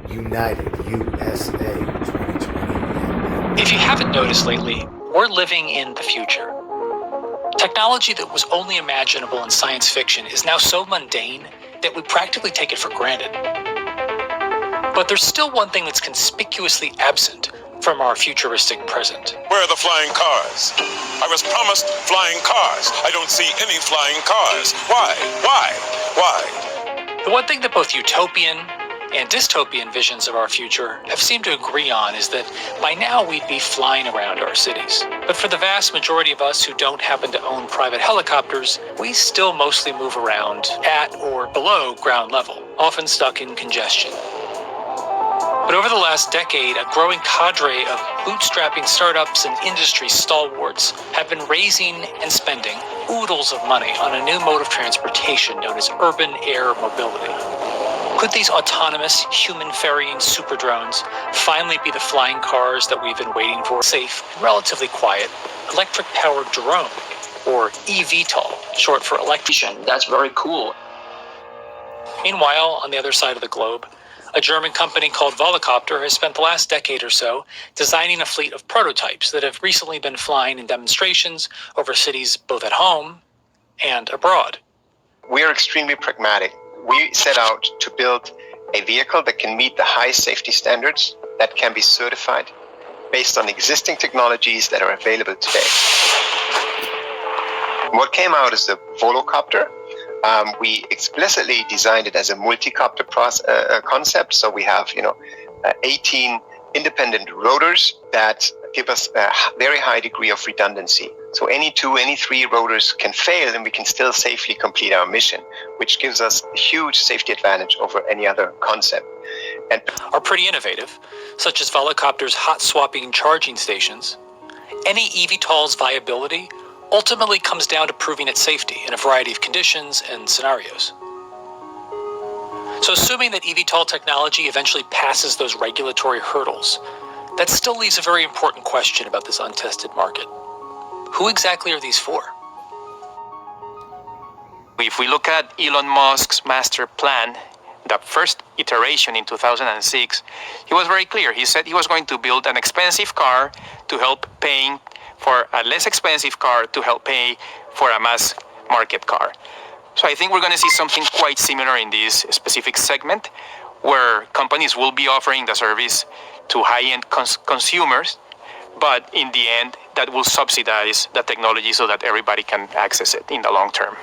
United USA 2020. If you haven't noticed lately, we're living in the future. Technology that was only imaginable in science fiction is now so mundane that we practically take it for granted. But there's still one thing that's conspicuously absent from our futuristic present. Where are the flying cars? I was promised flying cars. I don't see any flying cars. Why? The one thing that both utopian and dystopian visions of our future have seemed to agree on is that by now we'd be flying around our cities. But for the vast majority of us who don't happen to own private helicopters, we still mostly move around at or below ground level, often stuck in congestion. But over the last decade, a growing cadre of bootstrapping startups and industry stalwarts have been raising and spending oodles of money on a new mode of transportation known as urban air mobility. Could these autonomous, human-ferrying super drones finally be the flying cars that we've been waiting for? Safe, relatively quiet, electric-powered drone, or eVTOL, short for electrician. That's very cool. Meanwhile, on the other side of the globe, a German company called Volocopter has spent the last decade or so designing a fleet of prototypes that have recently been flying in demonstrations over cities both at home and abroad. We are extremely pragmatic. We set out to build a vehicle that can meet the high safety standards, that can be certified based on existing technologies that are available today. What came out is the Volocopter. We explicitly designed it as a multi-copter concept. So we have, 18 independent rotors that give us a very high degree of redundancy. So any 3 rotors can fail and we can still safely complete our mission, which gives us a huge safety advantage over any other concept. And are pretty innovative, such as Volocopter's hot swapping charging stations. Any eVTOL's viability ultimately comes down to proving its safety in a variety of conditions and scenarios. So assuming that eVTOL technology eventually passes those regulatory hurdles, that still leaves a very important question about this untested market. Who exactly are these for? If we look at Elon Musk's master plan, the first iteration in 2006, he was very clear. He said he was going to build an expensive car to help paying for a less expensive car to help pay for a mass market car. So I think we're going to see something quite similar in this specific segment, where companies will be offering the service to high-end consumers, but in the end, that will subsidize the technology so that everybody can access it in the long term.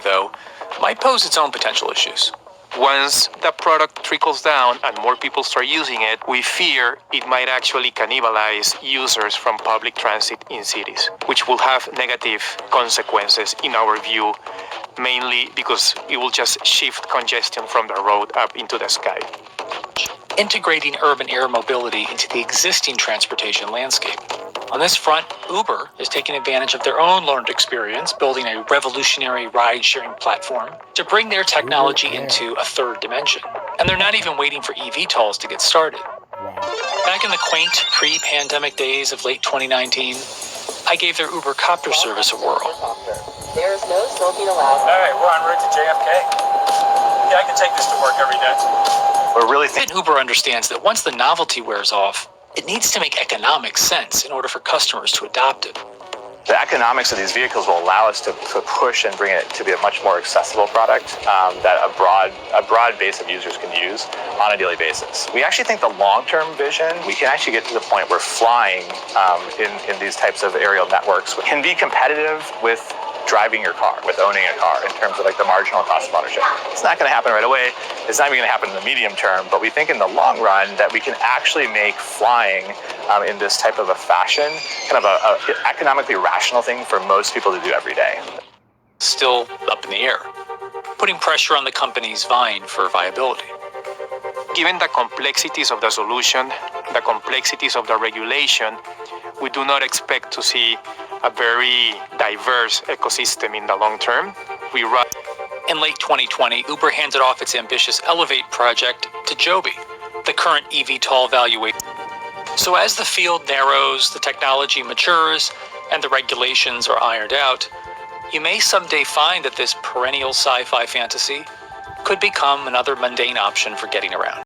Though, might pose its own potential issues. Once the product trickles down and more people start using it, we fear it might actually cannibalize users from public transit in cities, which will have negative consequences in our view, mainly because it will just shift congestion from the road up into the sky. Integrating urban air mobility into the existing transportation landscape. On this front, Uber is taking advantage of their own learned experience, building a revolutionary ride-sharing platform to bring their technology into a third dimension. And they're not even waiting for eVTOLs to get started. Back in the quaint pre-pandemic days of late 2019, I gave their Uber Copter service a whirl. There is no smoking allowed. All right, we're en route to JFK. Yeah, I can take this to work every day. We're really Uber understands that once the novelty wears off, it needs to make economic sense in order for customers to adopt it. The economics of these vehicles will allow us to push and bring it to be a much more accessible product that a broad base of users can use on a daily basis. We actually think the long-term vision, we can actually get to the point where flying in these types of aerial networks can be competitive with driving your car, with owning a car, in terms of like the marginal cost of ownership. It's not going to happen right away. It's not even going to happen in the medium term, but we think in the long run that we can actually make flying in this type of a fashion kind of a economically rational thing for most people to do every day. Still up in the air, putting pressure on the companies vying for viability. Given the complexities of the solution, the complexities of the regulation, we do not expect to see a very diverse ecosystem in the long term. In late 2020, Uber handed off its ambitious Elevate project to Joby, the current eVTOL evaluator. So as the field narrows, the technology matures, and the regulations are ironed out, you may someday find that this perennial sci-fi fantasy could become another mundane option for getting around.